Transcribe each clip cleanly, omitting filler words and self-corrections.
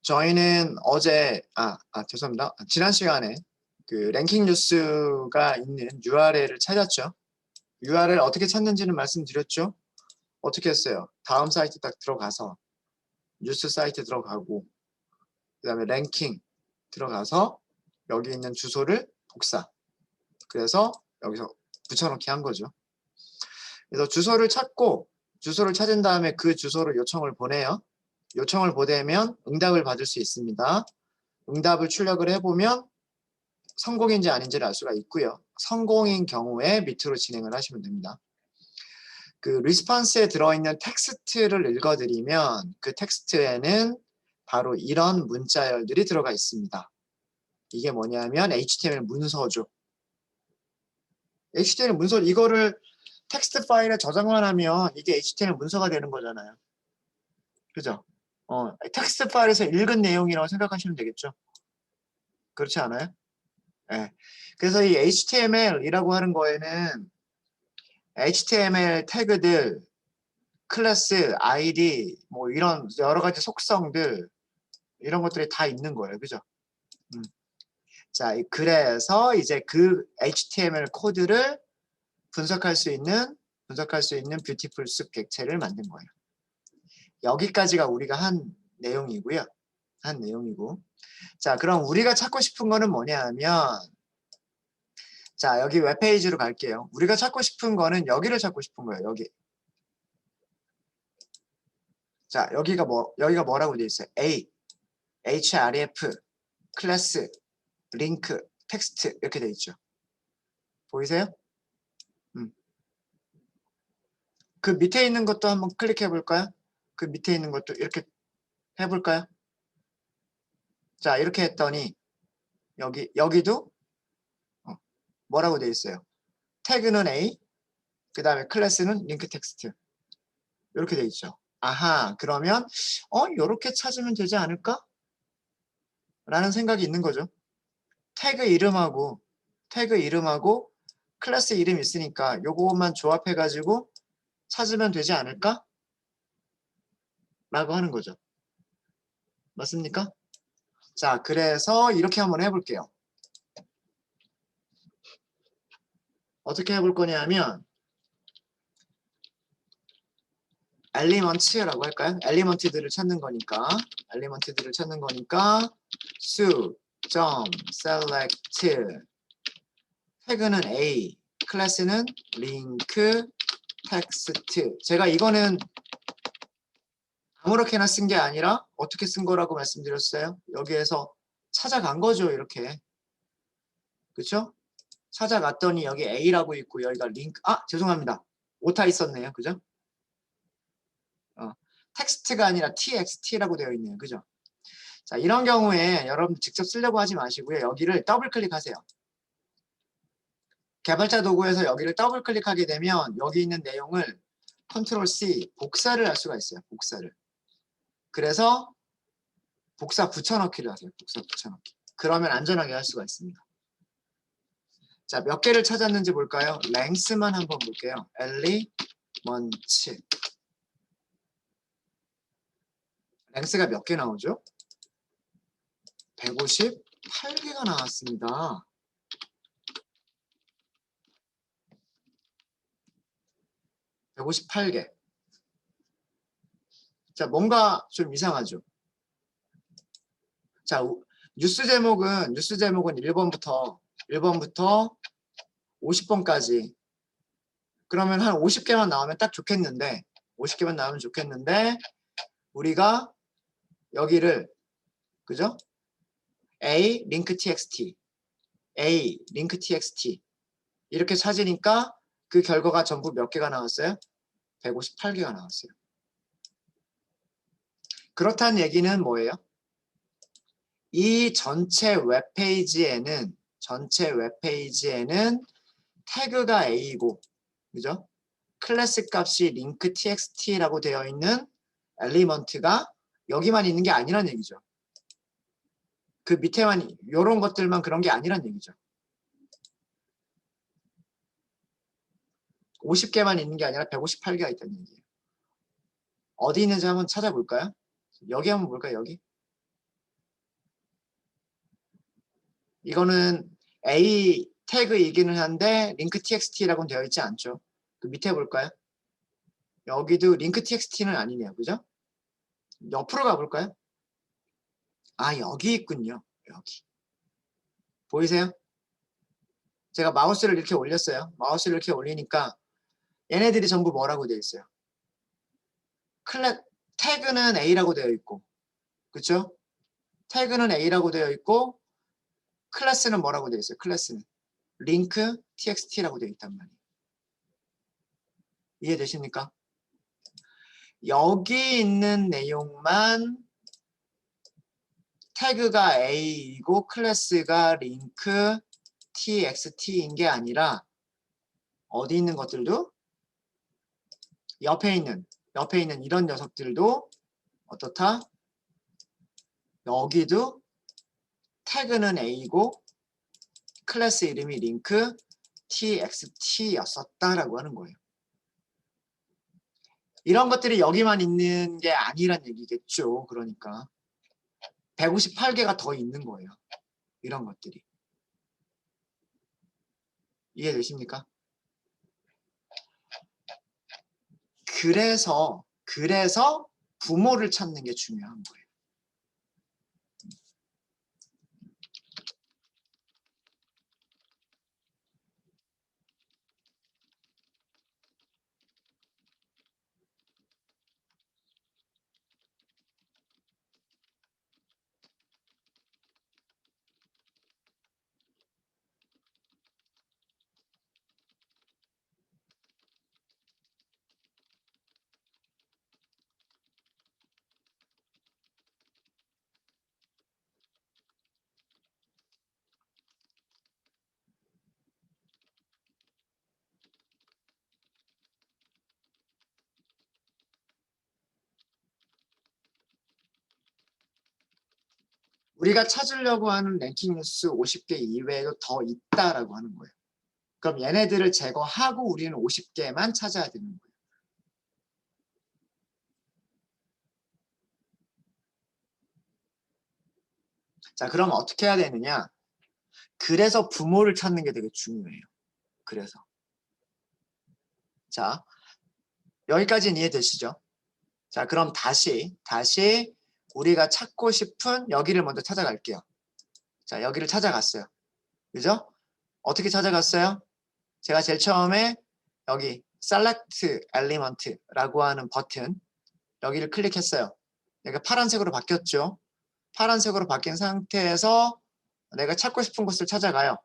저희는 어제 죄송합니다. 지난 시간에 그 랭킹 뉴스가 있는 URL을 찾았죠. URL 어떻게 찾는지는 말씀드렸죠. 어떻게 했어요? 다음 사이트 딱 들어가서 뉴스 사이트 들어가고 그다음에 랭킹 들어가서 여기 있는 주소를 복사. 그래서 여기서 붙여넣기 한 거죠. 그래서 주소를 찾은 다음에 그 주소로 요청을 보내요. 요청을 보내면 응답을 받을 수 있습니다. 응답을 출력을 해보면 성공인지 아닌지를 알 수가 있고요. 성공인 경우에 밑으로 진행을 하시면 됩니다. 그 리스폰스에 들어있는 텍스트를 읽어드리면 그 텍스트에는 바로 이런 문자열들이 들어가 있습니다. 이게 뭐냐면 HTML 문서죠. HTML 문서 이거를 텍스트 파일에 저장만 하면 이게 HTML 문서가 되는 거잖아요. 그죠? 텍스트 파일에서 읽은 내용이라고 생각하시면 되겠죠. 그렇지 않아요? 네. 그래서 이 HTML이라고 하는 거에는 HTML 태그들, 클래스, ID, 뭐 이런 여러 가지 속성들 이런 것들이 다 있는 거예요. 그죠? 자, 그래서 이제 그 HTML 코드를 분석할 수 있는 뷰티풀 숲 객체를 만든 거예요. 여기까지가 우리가 한 내용이고요. 자, 그럼 우리가 찾고 싶은 거는 뭐냐 하면 자, 여기 웹페이지로 갈게요. 우리가 찾고 싶은 거는 여기를 찾고 싶은 거예요. 여기. 자, 여기가 뭐라고 되어 있어요? A, href, 클래스, 링크, 텍스트 이렇게 되어 있죠. 보이세요? 그 밑에 있는 것도 한번 클릭해 볼까요? 그 밑에 있는 것도 이렇게 해볼까요? 자, 이렇게 했더니 여기도 뭐라고 되어 있어요? 태그는 A, 그 다음에 클래스는 링크 텍스트 이렇게 되어 있죠. 아하, 그러면 이렇게 찾으면 되지 않을까? 라는 생각이 있는 거죠. 태그 이름하고 클래스 이름 있으니까 요것만 조합해 가지고 찾으면 되지 않을까? 라고 하는 거죠. 맞습니까? 자, 그래서 이렇게 한번 해볼게요. 어떻게 해볼 거냐면 엘리먼트라고 할까요? 엘리먼트들을 찾는 거니까 su.select 태그는 A, 클래스는 링크 텍스트. 제가 이거는 아무렇게나 쓴 게 아니라 어떻게 쓴 거라고 말씀드렸어요? 여기에서 찾아간 거죠, 이렇게. 그렇죠? 찾아갔더니 여기 A라고 있고 여기가 링크, 죄송합니다. 오타 있었네요. 그죠? 텍스트가 아니라 txt라고 되어 있네요. 그죠? 자, 이런 경우에 여러분 직접 쓰려고 하지 마시고요. 여기를 더블 클릭하세요. 개발자 도구에서 여기를 더블 클릭하게 되면 여기 있는 내용을 컨트롤 C 복사를 할 수가 있어요. 복사를. 그래서 복사 붙여넣기를 하세요. 복사 붙여넣기. 그러면 안전하게 할 수가 있습니다. 자, 몇 개를 찾았는지 볼까요? 랭스만 한번 볼게요. 엘리먼츠. 랭스가 몇 개 나오죠? 158개가 나왔습니다. 158개. 자, 뭔가 좀 이상하죠? 자, 뉴스 제목은 1번부터 50번까지. 그러면 한 50개만 나오면 딱 좋겠는데, 50개만 나오면 좋겠는데, 우리가 여기를, 그죠? A, 링크 txt, A, 링크 txt. 이렇게 찾으니까 그 결과가 전부 몇 개가 나왔어요? 158개가 나왔어요. 그렇다는 얘기는 뭐예요? 이 전체 웹페이지에는 태그가 A이고, 그죠? 클래스 값이 링크 txt라고 되어 있는 엘리먼트가 여기만 있는 게 아니란 얘기죠. 그 밑에만 이런 것들만 그런 게 아니란 얘기죠. 50개만 있는 게 아니라 158개가 있다는 얘기예요. 어디 있는지 한번 찾아볼까요? 여기 한번 볼까요? 여기? 이거는 A 태그이기는 한데 링크 txt라고는 되어 있지 않죠. 그 밑에 볼까요? 여기도 링크 txt는 아니네요. 그죠? 옆으로 가볼까요? 아, 여기 있군요. 여기. 보이세요? 제가 마우스를 이렇게 올렸어요. 마우스를 이렇게 올리니까 얘네들이 전부 뭐라고 되어 있어요? 태그는 A라고 되어 있고, 그쵸? 태그는 A라고 되어 있고, 클래스는 뭐라고 되어 있어요? 클래스는 링크 txt라고 되어 있단 말이에요. 이해되십니까? 여기 있는 내용만 태그가 A이고 클래스가 링크 txt인 게 아니라 어디 있는 것들도 옆에 있는 이런 녀석들도 어떻다? 여기도 태그는 A고 클래스 이름이 링크 txt였었다라고 하는 거예요. 이런 것들이 여기만 있는 게 아니란 얘기겠죠. 그러니까 158개가 더 있는 거예요. 이런 것들이. 이해되십니까? 그래서 부모를 찾는 게 중요한 거예요. 우리가 찾으려고 하는 랭킹 뉴스 50개 이외에도 더 있다라고 하는 거예요. 그럼 얘네들을 제거하고 우리는 50개만 찾아야 되는 거예요. 자, 그럼 어떻게 해야 되느냐? 그래서 부모를 찾는 게 되게 중요해요. 그래서. 자, 여기까지는 이해되시죠? 자, 그럼 다시 우리가 찾고 싶은 여기를 먼저 찾아갈게요. 자, 여기를 찾아갔어요. 그죠? 어떻게 찾아갔어요? 제가 제일 처음에 여기 Select Element라고 하는 버튼 여기를 클릭했어요. 여기가 파란색으로 바뀌었죠? 파란색으로 바뀐 상태에서 내가 찾고 싶은 곳을 찾아가요.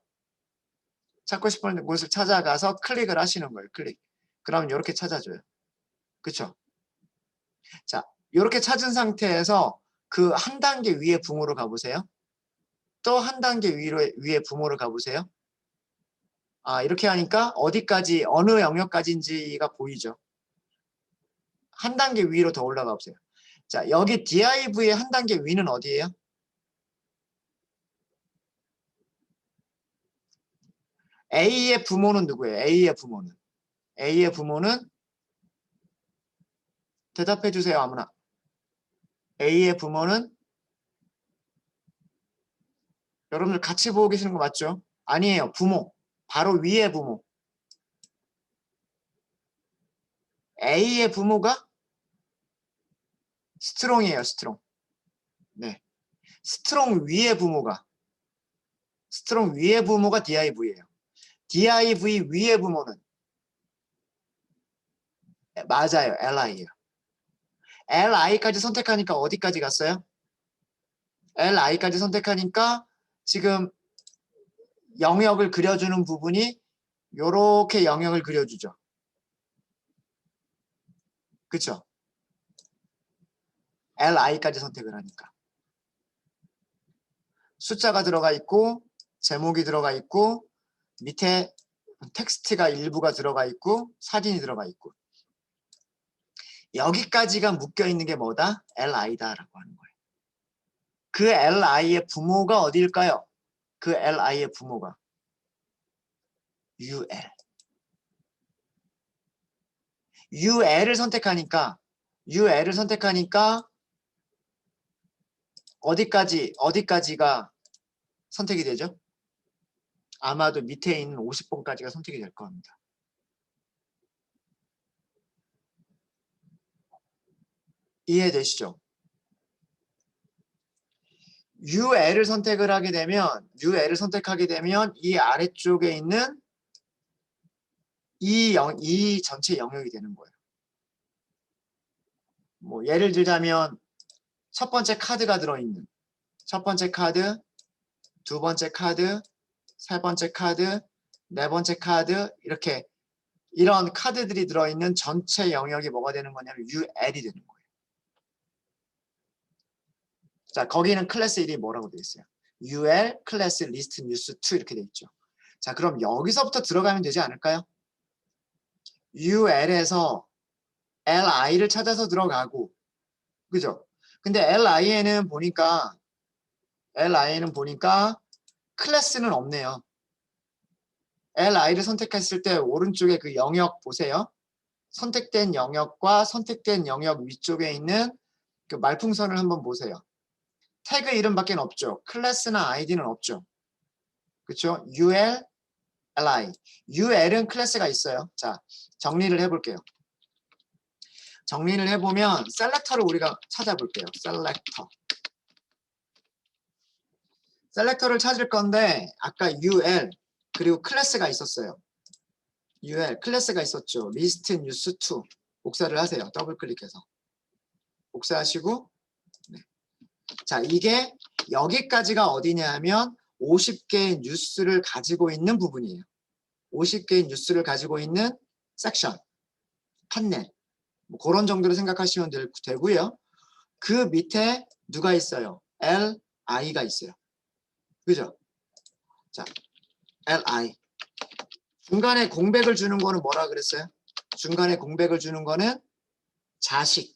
찾고 싶은 곳을 찾아가서 클릭을 하시는 거예요. 클릭. 그럼 이렇게 찾아줘요. 그쵸? 자, 이렇게 찾은 상태에서 그 한 단계 위에 붕으로 가보세요. 또 한 단계 위에 붕으로 가보세요. 아, 이렇게 하니까 어디까지, 어느 영역까지인지가 보이죠. 한 단계 위로 더 올라가 보세요. 자, 여기 div의 한 단계 위는 어디예요? A의 부모는 누구예요? A의 부모는 대답해 주세요. 아무나. A의 부모는 여러분들 같이 보고 계시는 거 맞죠? 아니에요. 부모. 바로 위의 부모. A의 부모가 스트롱이에요. 스트롱. 네. 스트롱 위의 부모가 div예요. div 위의 부모는 맞아요. li예요. li까지 선택하니까 어디까지 갔어요? li까지 선택하니까 지금 영역을 그려주는 부분이 요렇게 영역을 그려주죠. 그쵸? li까지 선택을 하니까. 숫자가 들어가 있고 제목이 들어가 있고 밑에 텍스트가 일부가 들어가 있고 사진이 들어가 있고 여기까지가 묶여있는 게 뭐다? li다라고 하는 거예요. 그 li의 부모가 어디일까요? 그 li의 부모가 ul을 선택하니까 어디까지가 선택이 되죠? 아마도 밑에 있는 50번까지가 선택이 될 겁니다. 이해되시죠? UL을 선택을 하게 되면 UL을 선택하게 되면 이 아래쪽에 있는 이 전체 영역이 되는 거예요. 뭐 예를 들자면 첫 번째 카드가 들어있는 첫 번째 카드, 두 번째 카드, 세 번째 카드, 네 번째 카드 이렇게 이런 카드들이 들어있는 전체 영역이 뭐가 되는 거냐면 UL이 되는 거예요. 자, 거기는 클래스 이름이 뭐라고 되어 있어요? UL 클래스 리스트 뉴스 2 이렇게 되어 있죠. 자, 그럼 여기서부터 들어가면 되지 않을까요? UL에서 LI를 찾아서 들어가고, 그죠? 근데 LI에는 보니까 클래스는 없네요. LI를 선택했을 때 오른쪽에 그 영역 보세요. 선택된 영역과 선택된 영역 위쪽에 있는 그 말풍선을 한번 보세요. 태그 이름밖에 없죠. 클래스나 아이디는 없죠. 그렇죠? UL, LI. UL은 클래스가 있어요. 자, 정리를 해볼게요. 정리를 해보면 셀렉터를 우리가 찾아볼게요. 셀렉터를 찾을 건데 아까 UL 그리고 클래스가 있었어요. UL 클래스가 있었죠. 리스트 뉴스 2 복사를 하세요. 더블 클릭해서 복사하시고 네. 자, 이게 여기까지가 어디냐 하면 50개의 뉴스를 가지고 있는 부분이에요. 50개의 뉴스를 가지고 있는 섹션, 판넬 뭐 그런 정도로 생각하시면 되고요. 그 밑에 누가 있어요? LI가 있어요. 그죠? 자, LI 중간에 공백을 주는 거는 뭐라 그랬어요? 중간에 공백을 주는 거는 자식,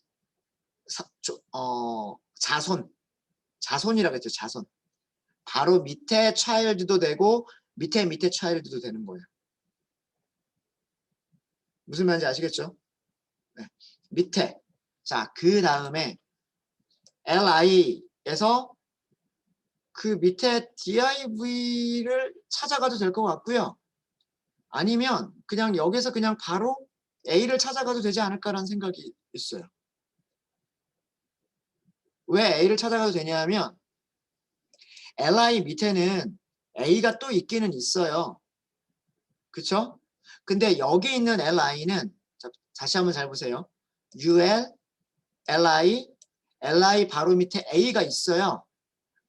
자손이라고 했죠. 자손. 바로 밑에 child도 되고 밑에 child도 되는 거예요. 무슨 말인지 아시겠죠? 네. 밑에. 자, 그 다음에 LI에서 그 밑에 DIV를 찾아가도 될 것 같고요. 아니면 그냥 여기서 그냥 바로 A를 찾아가도 되지 않을까라는 생각이 있어요. 왜 A를 찾아가도 되냐면 LI 밑에는 A가 또 있기는 있어요. 그쵸? 근데 여기 있는 LI는 다시 한번 잘 보세요. UL, LI 바로 밑에 A가 있어요.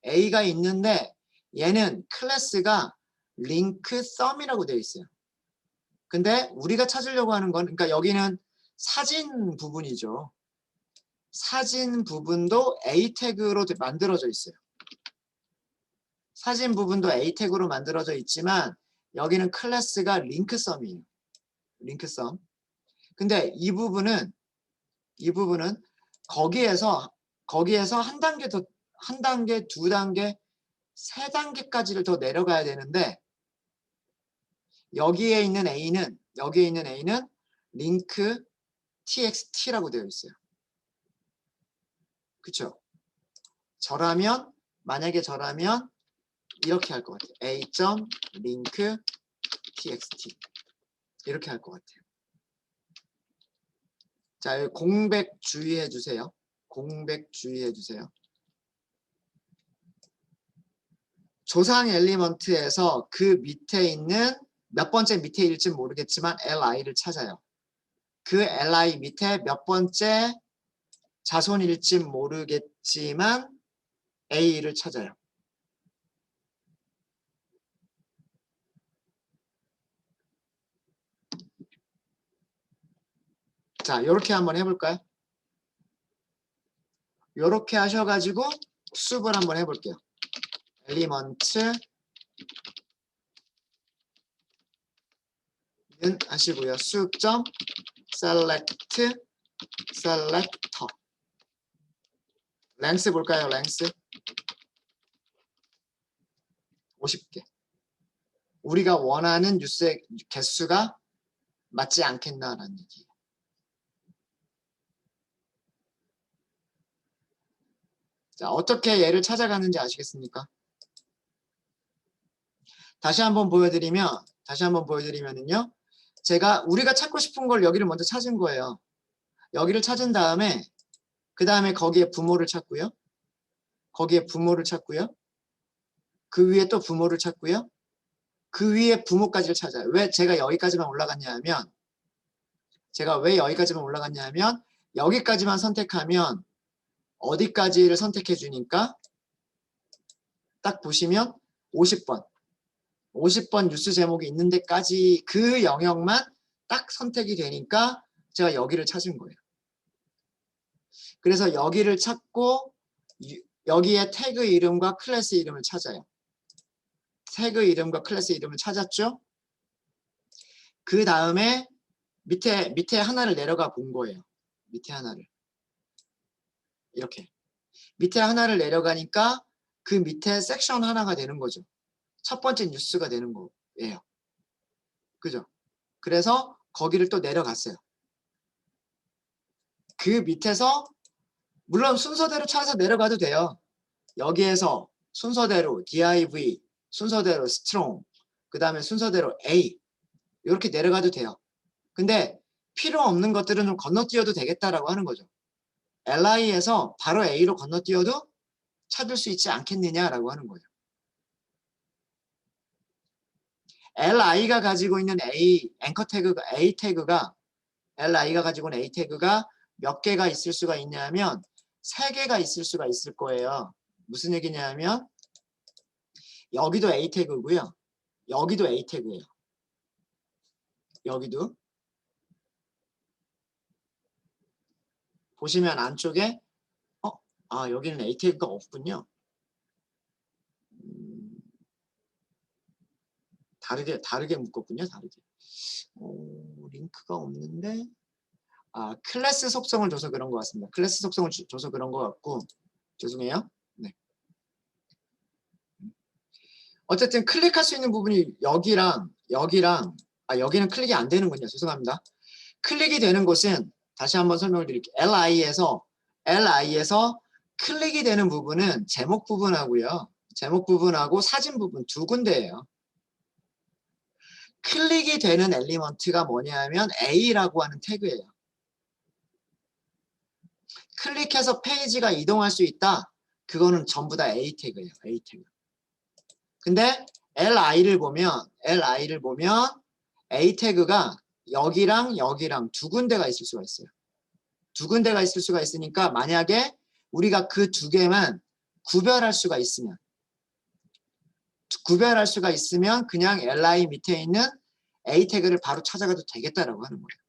A가 있는데 얘는 클래스가 링크 썸이라고 되어 있어요. 근데 우리가 찾으려고 하는 건 그러니까 여기는 사진 부분이죠. 사진 부분도 A 태그로 만들어져 있어요. 사진 부분도 A 태그로 만들어져 있지만 여기는 클래스가 링크썸이에요. 링크썸. 근데 이 부분은 거기에서 한 단계, 두 단계, 세 단계까지를 더 내려가야 되는데 여기에 있는 A는 링크 txt라고 되어 있어요. 그쵸? 만약에 저라면 이렇게 할 것 같아요. a.link txt 이렇게 할 것 같아요. 자, 여기 공백 주의해 주세요. 공백 주의해 주세요. 조상 엘리먼트에서 그 밑에 있는 몇 번째 밑에일지 모르겠지만 li를 찾아요. 그 li 밑에 몇 번째 자손일지 모르겠지만 a를 찾아요. 자, 이렇게 한번 해볼까요? 이렇게 하셔가지고 수습을 한번 해볼게요. 엘리먼트 는 하시고요. 수점 select selector 랭스 볼까요? 랭스 50개. 우리가 원하는 뉴스의 개수가 맞지 않겠나라는 얘기예요. 자, 어떻게 얘를 찾아가는지 아시겠습니까? 다시 한번 보여드리면은요. 우리가 찾고 싶은 걸 여기를 먼저 찾은 거예요. 여기를 찾은 다음에 그 다음에 거기에 부모를 찾고요. 거기에 부모를 찾고요. 그 위에 또 부모를 찾고요. 그 위에 부모까지를 찾아요. 왜 제가 여기까지만 올라갔냐 하면 여기까지만 선택하면 어디까지를 선택해 주니까 딱 보시면 50번 뉴스 제목이 있는 데까지 그 영역만 딱 선택이 되니까 제가 여기를 찾은 거예요. 그래서 여기를 찾고 여기에 태그 이름과 클래스 이름을 찾아요. 태그 이름과 클래스 이름을 찾았죠? 그 다음에 밑에 하나를 내려가 본 거예요. 밑에 하나를. 이렇게. 밑에 하나를 내려가니까 그 밑에 섹션 하나가 되는 거죠. 첫 번째 뉴스가 되는 거예요. 그죠? 그래서 거기를 또 내려갔어요. 그 밑에서 물론 순서대로 찾아서 내려가도 돼요. 여기에서 순서대로 div, 순서대로 strong, 그 다음에 순서대로 a 이렇게 내려가도 돼요. 근데 필요 없는 것들은 좀 건너뛰어도 되겠다라고 하는 거죠. li에서 바로 a로 건너뛰어도 찾을 수 있지 않겠느냐라고 하는 거죠. li가 가지고 있는 앵커 태그가 a 태그가 li가 가지고 있는 a 태그가 몇 개가 있을 수가 있냐면 3개가 있을 수가 있을 거예요. 무슨 얘기냐면 여기도 a 태그고요. 여기도 a 태그예요. 여기도 보시면 안쪽에 여기는 a 태그가 없군요. 다르게 묶었군요. 다르게. 링크가 없는데 클래스 속성을 줘서 그런 것 같습니다. 클래스 속성을 줘서 그런 것 같고 죄송해요. 네. 어쨌든 클릭할 수 있는 부분이 여기랑 여기는 클릭이 안 되는군요. 죄송합니다. 클릭이 되는 곳은 다시 한번 설명을 드릴게요. li에서 클릭이 되는 부분은 제목 부분하고요. 제목 부분하고 사진 부분 두 군데예요. 클릭이 되는 엘리먼트가 뭐냐면 A라고 하는 태그예요. 클릭해서 페이지가 이동할 수 있다. 그거는 전부 다 A 태그예요. A 태그. 근데 li를 보면 A 태그가 여기랑 두 군데가 있을 수가 있어요. 두 군데가 있을 수가 있으니까 만약에 우리가 그 두 개만 구별할 수가 있으면 그냥 li 밑에 있는 A 태그를 바로 찾아가도 되겠다라고 하는 거예요.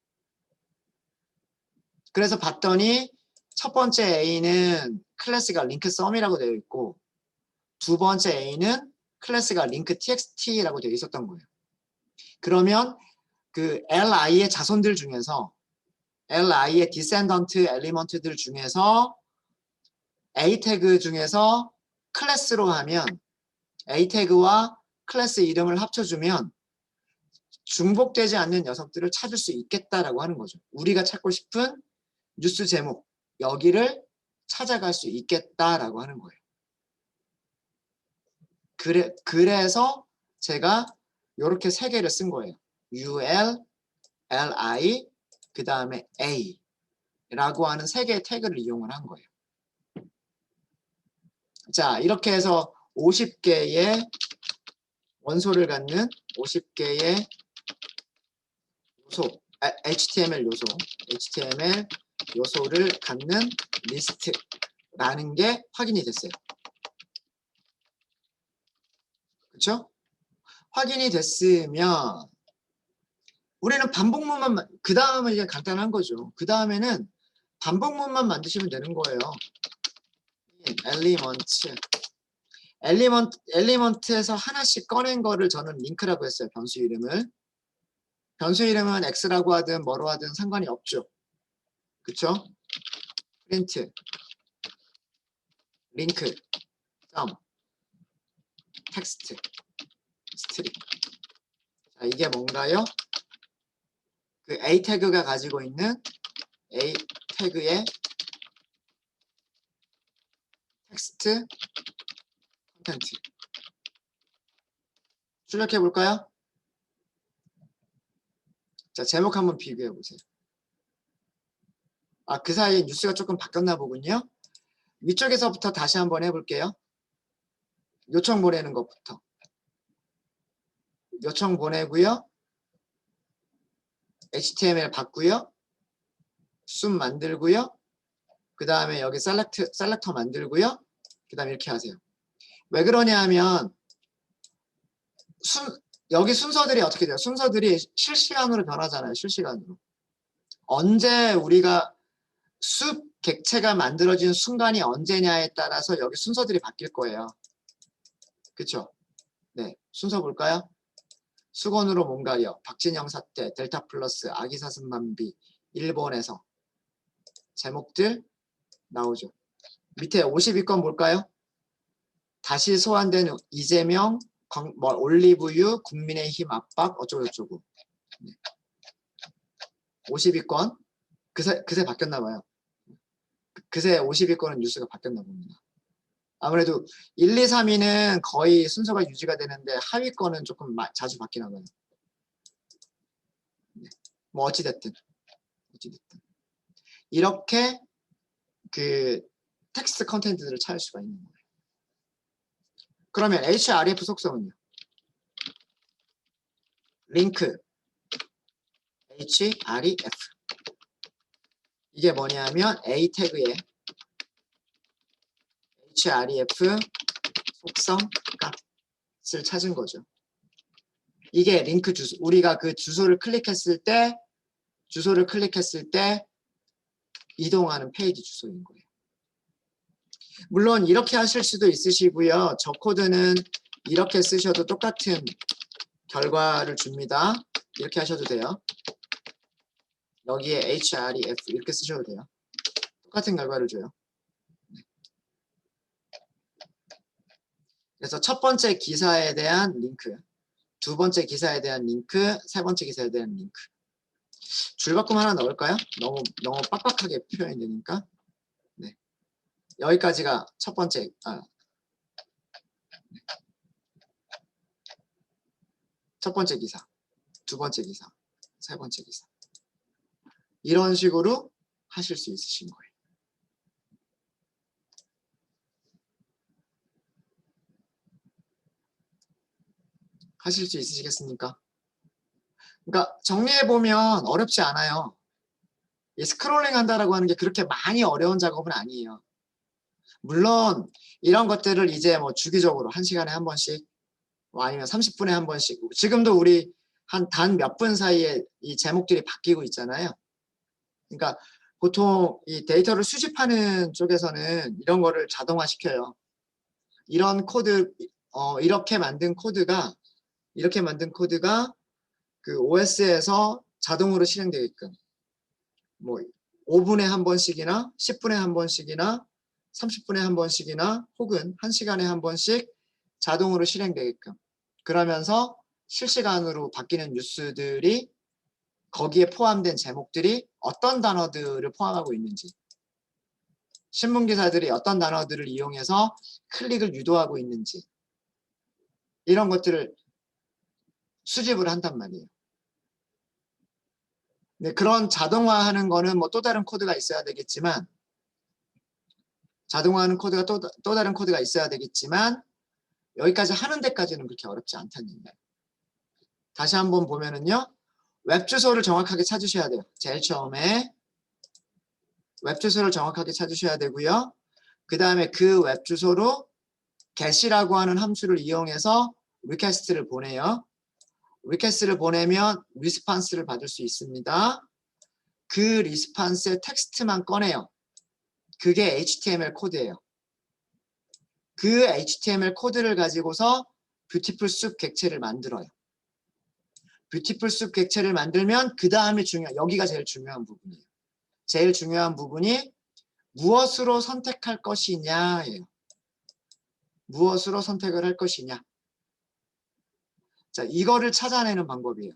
그래서 봤더니 첫 번째 A는 클래스가 링크 썸이라고 되어 있고 두 번째 A는 클래스가 링크 txt라고 되어 있었던 거예요. 그러면 그 li의 자손들 중에서 li의 디센던트 엘리먼트들 중에서 A 태그 중에서 클래스로 하면 A 태그와 클래스 이름을 합쳐주면 중복되지 않는 녀석들을 찾을 수 있겠다라고 하는 거죠. 우리가 찾고 싶은 뉴스 제목 여기를 찾아갈 수 있겠다라고 하는 거예요. 그래서 제가 이렇게 3개를 쓴 거예요. ul, li, 그 다음에 a 라고 하는 3개의 태그를 이용을 한 거예요. 자, 이렇게 해서 50개의 원소를 갖는 50개의 요소, HTML 요소를 갖는 리스트라는 게 확인이 됐어요. 그렇죠? 확인이 됐으면 우리는 반복문만 그 다음은 이제 간단한 거죠. 그 다음에는 반복문만 만드시면 되는 거예요. 엘리먼트에서 하나씩 꺼낸 거를 저는 링크라고 했어요. 변수 이름을. 변수 이름은 x라고 하든 뭐로 하든 상관이 없죠. 그쵸? 프린트 링크 점 텍스트 스트링. 자, 이게 뭔가요? 그 A 태그가 가지고 있는 A 태그의 텍스트 컨텐트. 출력해 볼까요? 자, 제목 한번 비교해 보세요. 아, 그 사이에 뉴스가 조금 바뀌었나 보군요. 위쪽에서부터 다시 한번 해볼게요. 요청 보내는 것부터. 요청 보내고요. HTML 받고요. 숨 만들고요. 그 다음에 여기 셀렉터 만들고요. 그 다음에 이렇게 하세요. 왜 그러냐 하면 여기 순서들이 어떻게 돼요? 순서들이 실시간으로 변하잖아요. 실시간으로. 언제 우리가 숲 객체가 만들어진 순간이 언제냐에 따라서 여기 순서들이 바뀔 거예요. 그쵸? 네, 순서 볼까요? 수건으로 몸가려, 박진영 사태, 델타 플러스, 아기 사슴만비, 일본에서 제목들 나오죠. 밑에 52건 볼까요? 다시 소환된 이재명, 올리브유, 국민의힘 압박 어쩌고저쩌고. 네. 52건 그새 바뀌었나 봐요. 그새 52건은 뉴스가 바뀌었나 봅니다. 아무래도 1, 2, 3위는 거의 순서가 유지가 되는데 하위 건은 조금 자주 바뀌나 봐요. 네. 뭐 어찌됐든 이렇게 그 텍스트 컨텐츠들을 찾을 수가 있는 거예요. 그러면 href 속성은요? 링크 href 이게 뭐냐면 a 태그에 href 속성 값을 찾은 거죠. 이게 링크 주소. 우리가 그 주소를 클릭했을 때 이동하는 페이지 주소인 거예요. 물론 이렇게 하실 수도 있으시고요. 저 코드는 이렇게 쓰셔도 똑같은 결과를 줍니다. 이렇게 하셔도 돼요. 여기에 href 이렇게 쓰셔도 돼요. 똑같은 결과를 줘요. 그래서 첫 번째 기사에 대한 링크, 두 번째 기사에 대한 링크, 세 번째 기사에 대한 링크. 줄바꿈 하나 넣을까요? 너무 빡빡하게 표현이 되니까. 네. 여기까지가 첫 번째. 첫 번째 기사, 두 번째 기사, 세 번째 기사. 이런 식으로 하실 수 있으신 거예요. 하실 수 있으시겠습니까? 그러니까 정리해보면 어렵지 않아요. 이 스크롤링 한다라고 하는 게 그렇게 많이 어려운 작업은 아니에요. 물론 이런 것들을 이제 뭐 주기적으로 1시간에 한 번씩 아니면 30분에 한 번씩 지금도 우리 한 단 몇 분 사이에 이 제목들이 바뀌고 있잖아요. 그러니까 보통 이 데이터를 수집하는 쪽에서는 이런 거를 자동화시켜요. 이런 코드 이렇게 만든 코드가 그 OS에서 자동으로 실행되게끔 뭐 5분에 한 번씩이나 10분에 한 번씩이나 30분에 한 번씩이나 혹은 1시간에 한 번씩 자동으로 실행되게끔 그러면서 실시간으로 바뀌는 뉴스들이 거기에 포함된 제목들이 어떤 단어들을 포함하고 있는지 신문기사들이 어떤 단어들을 이용해서 클릭을 유도하고 있는지 이런 것들을 수집을 한단 말이에요. 네, 그런 자동화하는 거는 뭐 또 다른 코드가 있어야 되겠지만 자동화하는 코드가 또 다른 코드가 있어야 되겠지만 여기까지 하는 데까지는 그렇게 어렵지 않다는 얘기예요. 다시 한번 보면은요. 웹 주소를 정확하게 찾으셔야 돼요. 제일 처음에 웹 주소를 정확하게 찾으셔야 되고요. 그 다음에 그 웹 주소로 get이라고 하는 함수를 이용해서 리퀘스트를 보내요. 리퀘스트를 보내면 리스판스를 받을 수 있습니다. 그 리스판스의 텍스트만 꺼내요. 그게 HTML 코드예요. 그 HTML 코드를 가지고서 뷰티풀 숲 객체를 만들어요. 뷰티풀 숲 객체를 만들면 그 다음에 여기가 제일 중요한 부분이에요. 제일 중요한 부분이 무엇으로 선택할 것이냐예요. 무엇으로 선택을 할 것이냐. 자, 이거를 찾아내는 방법이에요.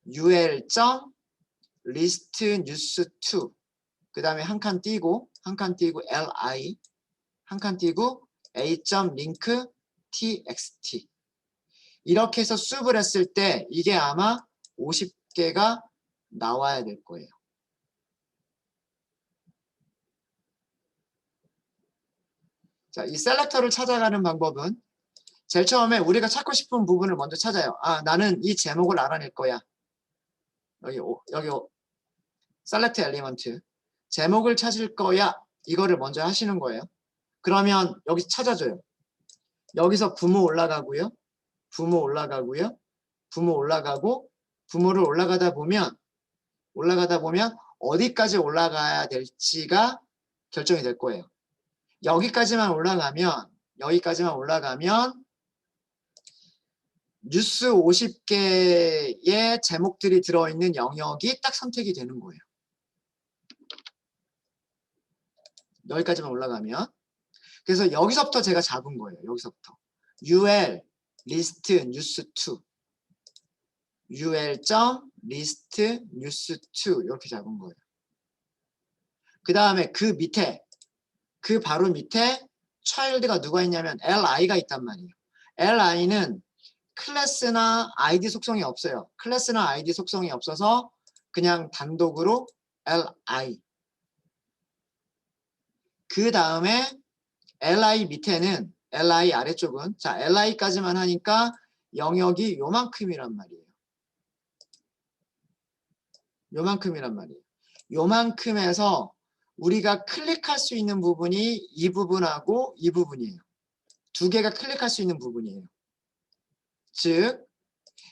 ul.listnews2 그 다음에 한 칸 띄고 li 한 칸 띄고 a.link txt 이렇게 해서 숲을 했을 때 이게 아마 50개가 나와야 될 거예요. 자, 이 셀렉터를 찾아가는 방법은 제일 처음에 우리가 찾고 싶은 부분을 먼저 찾아요. 아, 나는 이 제목을 알아낼 거야. 여기 셀렉트 엘리먼트. 제목을 찾을 거야. 이거를 먼저 하시는 거예요. 그러면 여기 찾아줘요. 여기서 부모 올라가고요. 부모 올라가고요. 부모 올라가고 부모를 올라가다 보면 어디까지 올라가야 될지가 결정이 될 거예요. 여기까지만 올라가면 뉴스 50개의 제목들이 들어있는 영역이 딱 선택이 되는 거예요. 여기까지만 올라가면. 그래서 여기서부터 제가 잡은 거예요. 여기서부터. UL list news2 ul.list news2 이렇게 잡은 거예요. 그 다음에 그 바로 밑에 child가 누가 있냐면 li가 있단 말이에요. li는 클래스나 id 속성이 없어요. 클래스나 id 속성이 없어서 그냥 단독으로 li. 그 다음에 li 밑에는 li 아래쪽은 자 li까지만 하니까 영역이 요만큼이란 말이에요. 요만큼에서 우리가 클릭할 수 있는 부분이 이 부분하고 이 부분이에요. 두 개가 클릭할 수 있는 부분이에요. 즉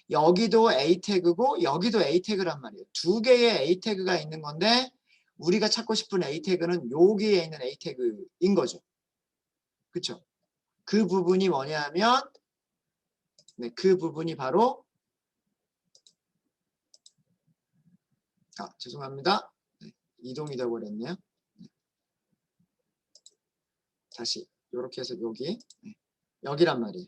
여기도 A 태그고 여기도 A 태그란 말이에요. 두 개의 A 태그가 있는 건데 우리가 찾고 싶은 A 태그는 여기에 있는 A 태그인 거죠. 그렇죠? 그 부분이 뭐냐면 그 부분이 바로 죄송합니다. 이동이 되어 버렸네요. 다시 이렇게 해서 여기란 말이에요.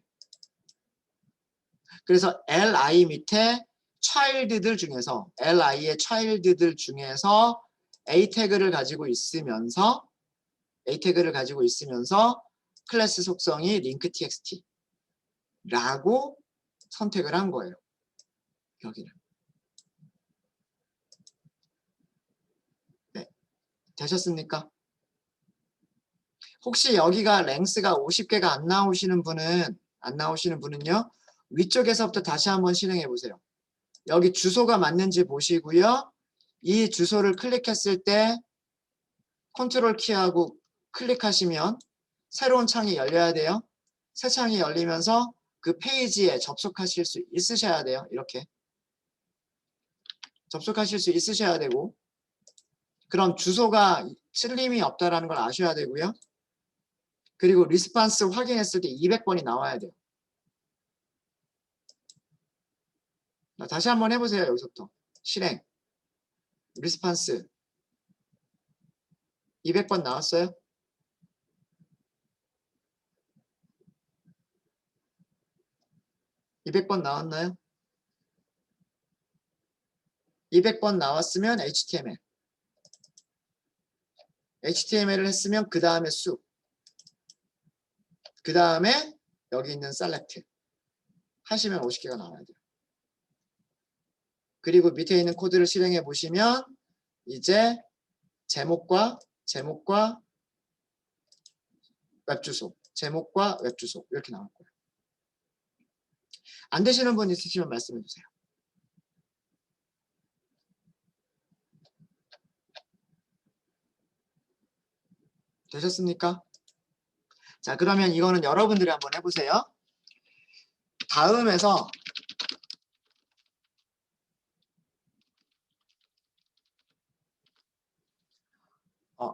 그래서 li 밑에 child들 중에서 li의 child들 중에서 a 태그를 가지고 있으면서 클래스 속성이 link txt라고 선택을 한 거예요. 여기를. 네, 되셨습니까? 혹시 여기가 랭스가 50개가 안 나오시는 분은요. 위쪽에서부터 다시 한번 실행해 보세요. 여기 주소가 맞는지 보시고요. 이 주소를 클릭했을 때 컨트롤 키하고 클릭하시면 새로운 창이 열려야 돼요. 새 창이 열리면서 그 페이지에 접속하실 수 있으셔야 돼요. 이렇게 접속하실 수 있으셔야 되고 그럼 주소가 틀림이 없다라는 걸 아셔야 되고요. 그리고 리스판스 확인했을 때 200번이 나와야 돼요. 다시 한번 해보세요. 여기서부터 실행 리스판스 200번 나왔어요? 200번 나왔나요? 200번 나왔으면 HTML을 했으면 그 다음에 숲, 그 다음에 여기 있는 select 하시면 50개가 나와야 돼요. 그리고 밑에 있는 코드를 실행해 보시면 이제 제목과 웹주소, 제목과 웹주소 이렇게 나올 거예요. 안 되시는 분 있으시면 말씀해 주세요. 되셨습니까? 자, 그러면 이거는 여러분들이 한번 해보세요. 다음에서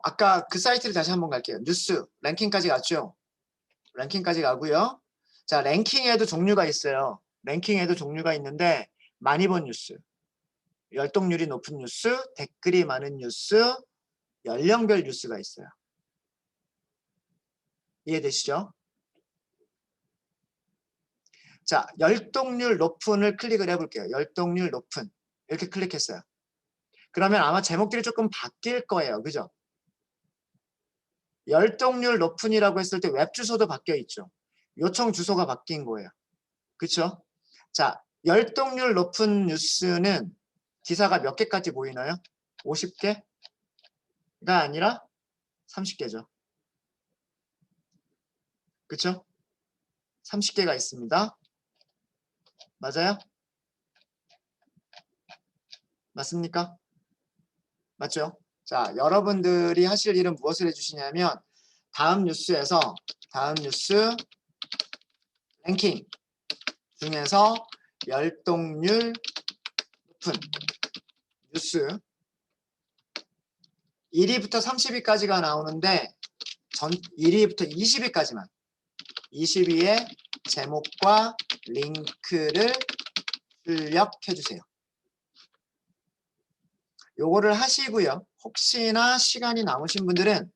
아까 그 사이트를 다시 한번 갈게요. 뉴스 랭킹까지 갔죠? 랭킹까지 가고요. 자, 랭킹에도 종류가 있어요. 랭킹에도 종류가 있는데 많이 본 뉴스, 열독률이 높은 뉴스, 댓글이 많은 뉴스, 연령별 뉴스가 있어요. 이해되시죠? 자, 열독률 높은을 클릭을 해볼게요. 열독률 높은 이렇게 클릭했어요. 그러면 아마 제목들이 조금 바뀔 거예요. 그죠? 열독률 높은이라고 했을 때 웹 주소도 바뀌어 있죠. 요청 주소가 바뀐 거예요. 그렇죠? 자, 열독률 높은 뉴스는 기사가 몇 개까지 보이나요? 50개가 아니라 30개죠. 그쵸? 30개가 있습니다. 맞아요? 맞습니까? 맞죠? 자, 여러분들이 하실 일은 무엇을 해주시냐면 다음 뉴스에서 다음 뉴스 랭킹 중에서 열독률 높은 뉴스 1위부터 30위까지가 나오는데 1위부터 20위까지만 20위의 제목과 링크를 출력해 주세요. 요거를 하시고요. 혹시나 시간이 남으신 분들은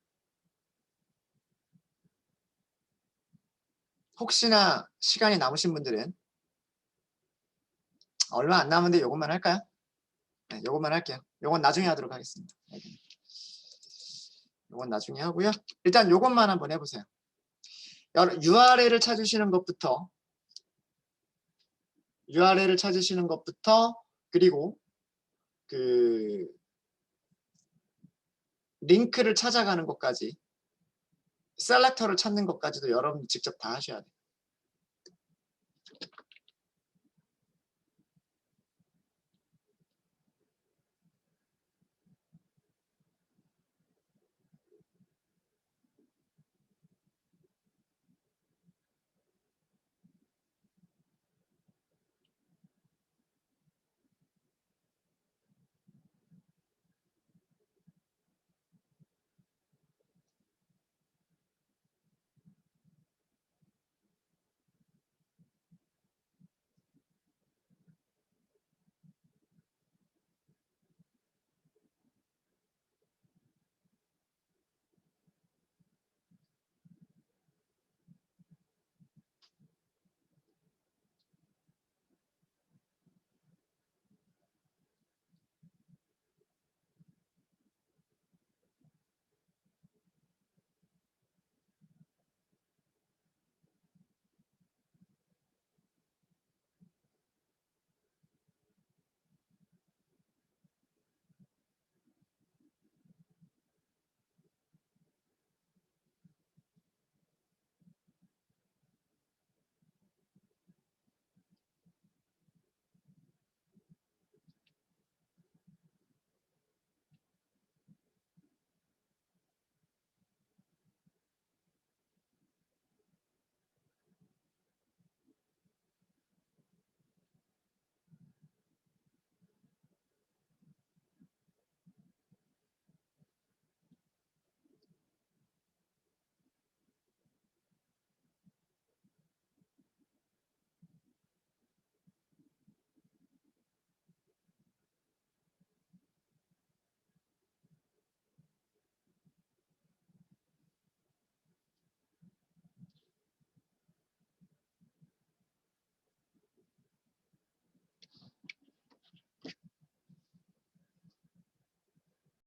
얼마 안 남은데 요것만 할까요? 네, 요것만 할게요. 요건 나중에 하도록 하겠습니다. 요건 나중에 하고요. 일단 요것만 한번 해보세요. URL을 찾으시는 것부터 그리고 그 링크를 찾아가는 것까지 셀렉터를 찾는 것까지도 여러분이 직접 다 하셔야 돼요.